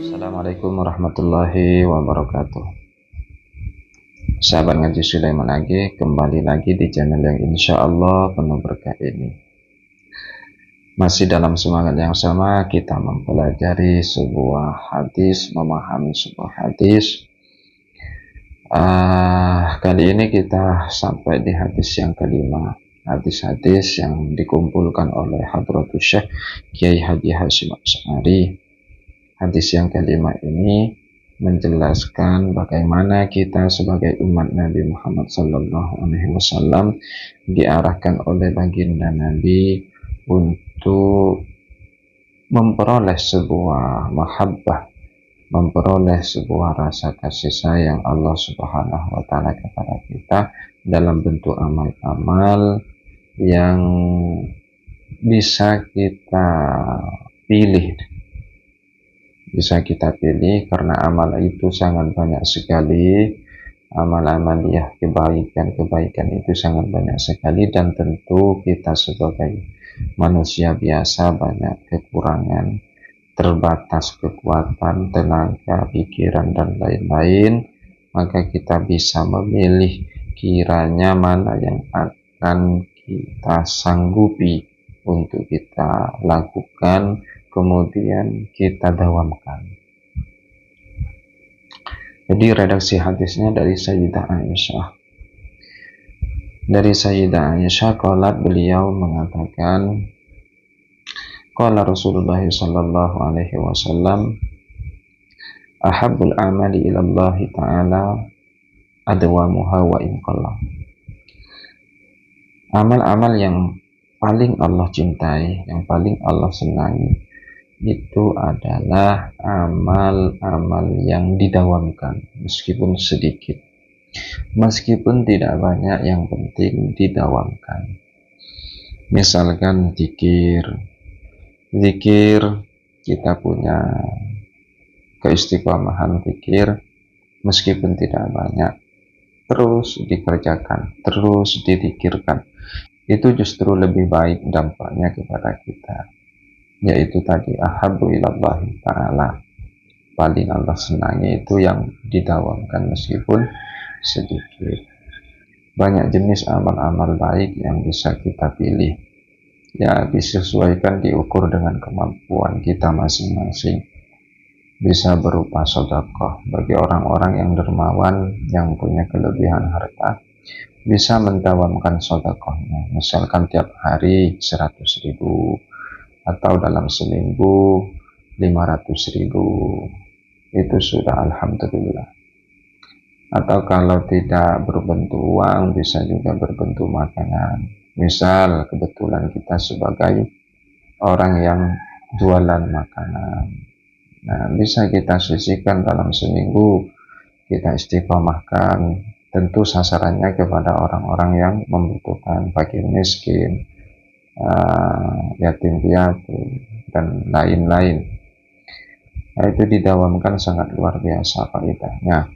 Assalamualaikum warahmatullahi wabarakatuh. Sahabat ngaji Sulaiman lagi, kembali lagi di channel yang insya Allah penuh berkah ini. Masih dalam semangat yang sama, kita mempelajari sebuah hadis, memahami sebuah hadis. Kali ini kita sampai di hadis yang kelima. Hadis-hadis yang dikumpulkan oleh Hadratus Syekh Kiai Haji Hasyim Asy'ari. Hadis yang kelima ini menjelaskan bagaimana kita sebagai umat Nabi Muhammad SAW diarahkan oleh baginda Nabi untuk memperoleh sebuah mahabbah, memperoleh sebuah rasa kasih sayang Allah Subhanahu wa Ta'ala kepada kita dalam bentuk amal-amal yang bisa kita pilih. Bisa kita pilih karena amal itu sangat banyak sekali. Amal-amal ya kebaikan itu sangat banyak sekali, dan tentu kita sebagai manusia biasa banyak kekurangan, terbatas kekuatan, tenaga, pikiran dan lain-lain. Maka kita bisa memilih kiranya mana yang akan kita sanggupi untuk kita lakukan, kemudian kita dawamkan. Jadi redaksi hadisnya dari Sayyidah Aisyah. Dari Sayyidah Aisyah, qalat, beliau mengatakan, qala Rasulullah sallallahu alaihi wasallam, ahabbul amali ilallahi ta'ala adwamuha wa in qalla. Amal-amal yang paling Allah cintai, yang paling Allah senangi, itu adalah amal-amal yang didawamkan meskipun sedikit, meskipun tidak banyak, yang penting didawamkan. Misalkan zikir kita punya keistiqomahan zikir meskipun tidak banyak, terus dikerjakan, terus dizikirkan, itu justru lebih baik dampaknya kepada kita, yaitu tadi ahabbu ilallahi ta'ala, paling Allah senangi itu yang didawamkan meskipun sedikit. Banyak jenis amal-amal baik yang bisa kita pilih, ya disesuaikan, diukur dengan kemampuan kita masing-masing. Bisa berupa sedekah bagi orang-orang yang dermawan, yang punya kelebihan harta, bisa mendawamkan sedekahnya, misalkan tiap hari 100.000, atau dalam seminggu 500.000, itu sudah alhamdulillah. Atau kalau tidak berbentuk uang, bisa juga berbentuk makanan. Misal kebetulan kita sebagai orang yang jualan makanan, nah bisa kita sisihkan dalam seminggu, kita istiqomahkan, tentu sasarannya kepada orang-orang yang membutuhkan, fakir miskin, yatim piatu dan lain-lain. Nah, itu didawamkan sangat luar biasa faedahnya.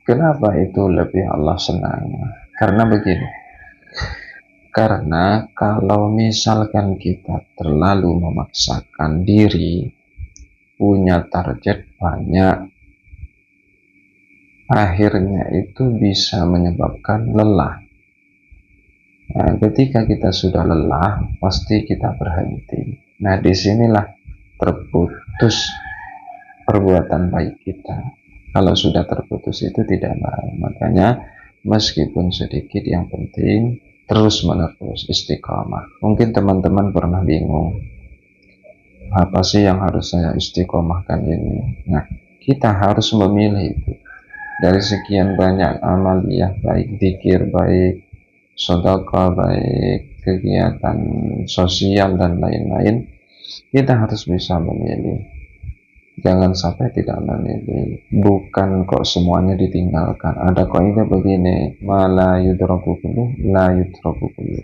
Kenapa itu lebih Allah senangi? Karena begini, karena kalau misalkan kita terlalu memaksakan diri, punya target banyak, akhirnya itu bisa menyebabkan lelah. Nah, ketika kita sudah lelah, pasti kita berhenti. Nah, disinilah terputus perbuatan baik kita. Kalau sudah terputus itu tidak baik. Makanya meskipun sedikit, yang penting terus menerus istiqomah. Mungkin teman-teman pernah bingung, apa sih yang harus saya istiqomahkan ini? Nah, kita harus memilih itu. Dari sekian banyak amaliyah, baik zikir, baik sedekah, baik kegiatan sosial dan lain-lain, kita harus bisa memilih. Jangan sampai tidak memilih. Bukan kok semuanya ditinggalkan. Ada kaidah begini, ma la yudraku kulluh la yutraku kulluh.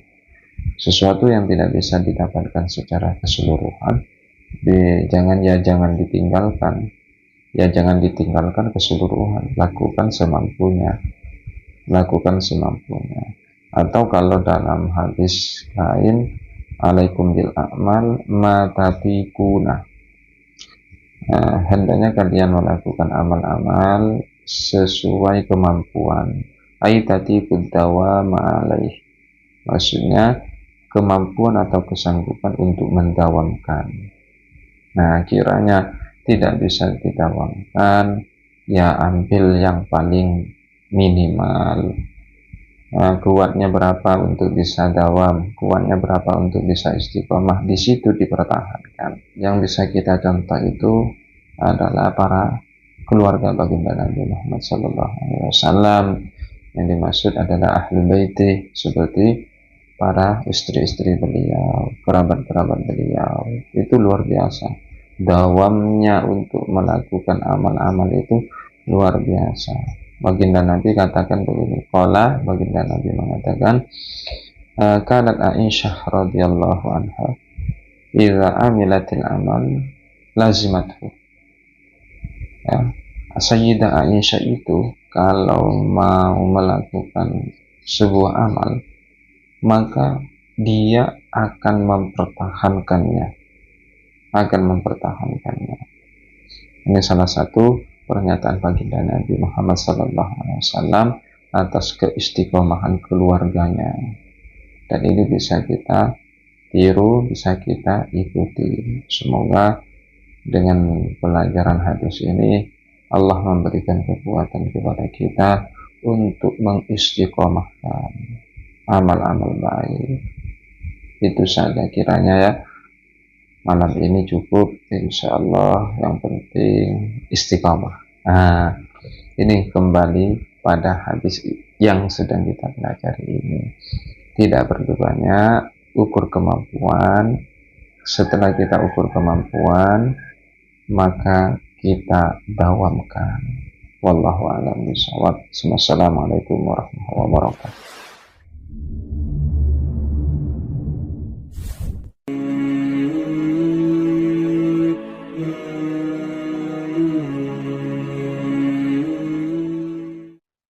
Sesuatu yang tidak bisa didapatkan secara keseluruhan, jangan ditinggalkan. Ya jangan ditinggalkan keseluruhan. Lakukan semampunya. Atau kalau dalam hadis lain, alaikum bil a'mal ma tatiquna. Hendaknya kalian melakukan amal-amal sesuai kemampuan. Ai tatiqud dawama alaih. Maksudnya kemampuan atau kesanggupan untuk mendawamkan. Nah, kiranya tidak bisa didawamkan, ya ambil yang paling minimal. Nah, kuatnya berapa untuk bisa dawam, kuatnya berapa untuk bisa istiqomah, di situ dipertahankan. Yang bisa kita contoh itu adalah para keluarga baginda Nabi Muhammad SAW. Yang dimaksud adalah ahli baiti, seperti para istri-istri beliau, kerabat-kerabat beliau. Itu luar biasa. Dawamnya untuk melakukan amal-amal itu luar biasa. Baginda Nabi katakan begini, qala, baginda Nabi mengatakan, kanat Aisyah radhiyallahu anha idza amilatil amal lazimathu. Ya, Sayyidah Aisyah itu kalau mau melakukan sebuah amal, maka dia akan mempertahankannya, Ini salah satu pernyataan baginda Nabi Muhammad SAW atas keistiqomahan keluarganya, dan ini bisa kita tiru, bisa kita ikuti. Semoga dengan pelajaran hadis ini Allah memberikan kekuatan kepada kita untuk mengistiqomahkan amal-amal baik. Itu saja kiranya ya. Malam ini cukup, insya Allah. Yang penting istiqamah. Nah, ini kembali pada hadis yang sedang kita pelajari ini. Tidak perlu banyak, ukur kemampuan. Setelah kita ukur kemampuan, maka kita dawamkan. Wallahu a'lam bishawab. Wassalamualaikum warahmatullahi wabarakatuh.